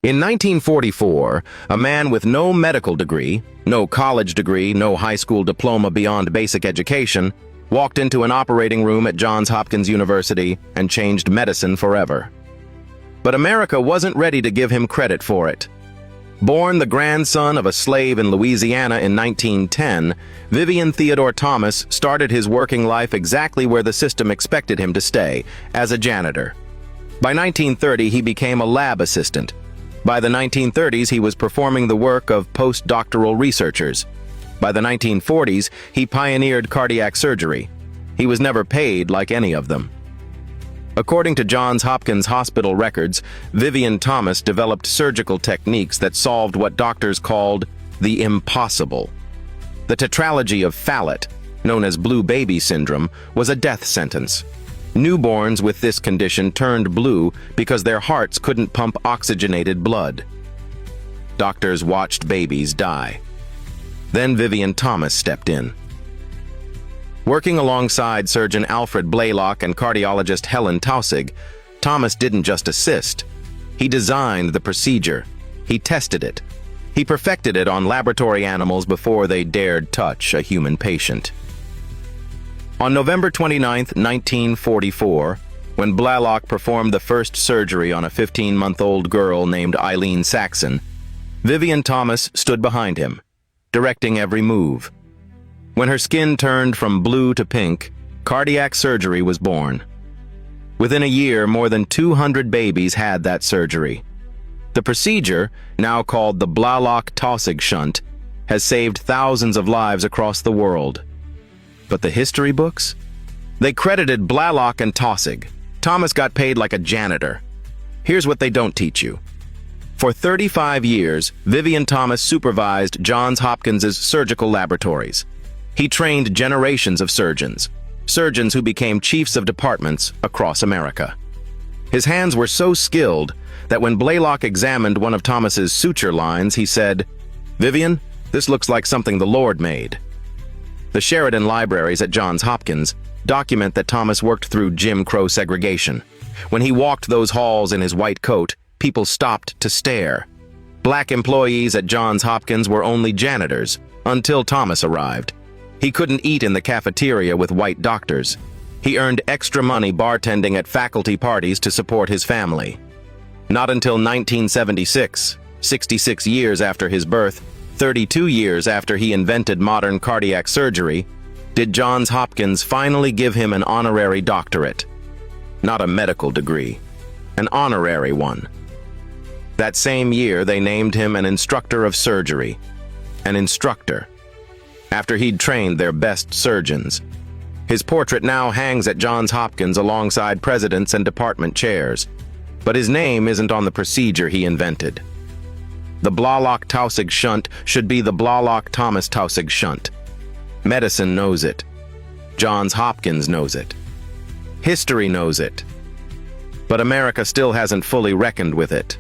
In 1944, a man with no medical degree, no college degree, no high school diploma beyond basic education, walked into an operating room at Johns Hopkins University and changed medicine forever. But America wasn't ready to give him credit for it. Born the grandson of a slave in Louisiana in 1910, Vivian Theodore Thomas started his working life exactly where the system expected him to stay, as a janitor. By 1930, he became a lab assistant. By the 1930s, he was performing the work of postdoctoral researchers. By the 1940s, he pioneered cardiac surgery. He was never paid like any of them. According to Johns Hopkins hospital records, Vivian Thomas developed surgical techniques that solved what doctors called the impossible. The tetralogy of Fallot, known as blue baby syndrome, was a death sentence. Newborns with this condition turned blue because their hearts couldn't pump oxygenated blood. Doctors watched babies die. Then Vivian Thomas stepped in. Working alongside surgeon Alfred Blaylock and cardiologist Helen Taussig, Thomas didn't just assist. He designed the procedure. He tested it. He perfected it on laboratory animals before they dared touch a human patient. On November 29, 1944, when Blaylock performed the first surgery on a 15-month-old girl named Eileen Saxon, Vivian Thomas stood behind him, directing every move. When her skin turned from blue to pink, cardiac surgery was born. Within a year, more than 200 babies had that surgery. The procedure, now called the Blaylock-Taussig shunt, has saved thousands of lives across the world. But the history books? They credited Blaylock and Taussig. Thomas got paid like a janitor. Here's what they don't teach you. For 35 years, Vivian Thomas supervised Johns Hopkins' surgical laboratories. He trained generations of surgeons who became chiefs of departments across America. His hands were so skilled that when Blaylock examined one of Thomas's suture lines, he said, "Vivian, this looks like something the Lord made." The Sheridan Libraries at Johns Hopkins document that Thomas worked through Jim Crow segregation. When he walked those halls in his white coat, people stopped to stare. Black employees at Johns Hopkins were only janitors until Thomas arrived. He couldn't eat in the cafeteria with white doctors. He earned extra money bartending at faculty parties to support his family. Not until 1976, 66 years after his birth, 32 years after he invented modern cardiac surgery, did Johns Hopkins finally give him an honorary doctorate. Not a medical degree, an honorary one. That same year, they named him an instructor of surgery, an instructor, after he'd trained their best surgeons. His portrait now hangs at Johns Hopkins alongside presidents and department chairs, but his name isn't on the procedure he invented. The Blaylock-Taussig shunt should be the Blaylock-Thomas-Taussig shunt. Medicine knows it. Johns Hopkins knows it. History knows it. But America still hasn't fully reckoned with it.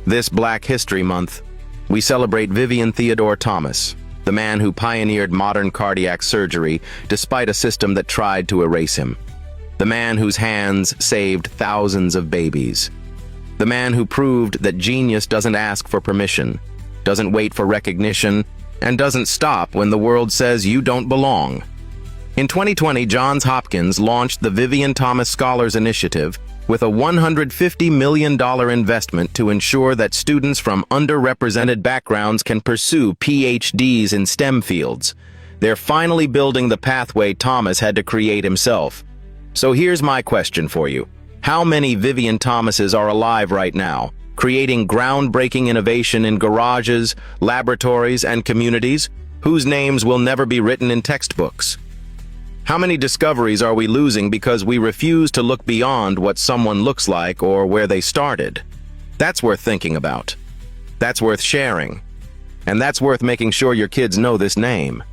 This Black History Month, we celebrate Vivian Theodore Thomas, the man who pioneered modern cardiac surgery despite a system that tried to erase him. The man whose hands saved thousands of babies. The man who proved that genius doesn't ask for permission, doesn't wait for recognition, and doesn't stop when the world says you don't belong. In 2020, Johns Hopkins launched the Vivian Thomas Scholars Initiative with a $150 million investment to ensure that students from underrepresented backgrounds can pursue PhDs in STEM fields. They're finally building the pathway Thomas had to create himself. So here's my question for you. How many Vivian Thomases are alive right now, creating groundbreaking innovation in garages, laboratories, and communities, whose names will never be written in textbooks? How many discoveries are we losing because we refuse to look beyond what someone looks like or where they started? That's worth thinking about. That's worth sharing. And that's worth making sure your kids know this name.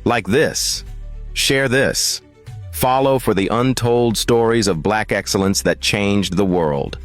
Like this. Share this. Follow for the untold stories of Black excellence that changed the world.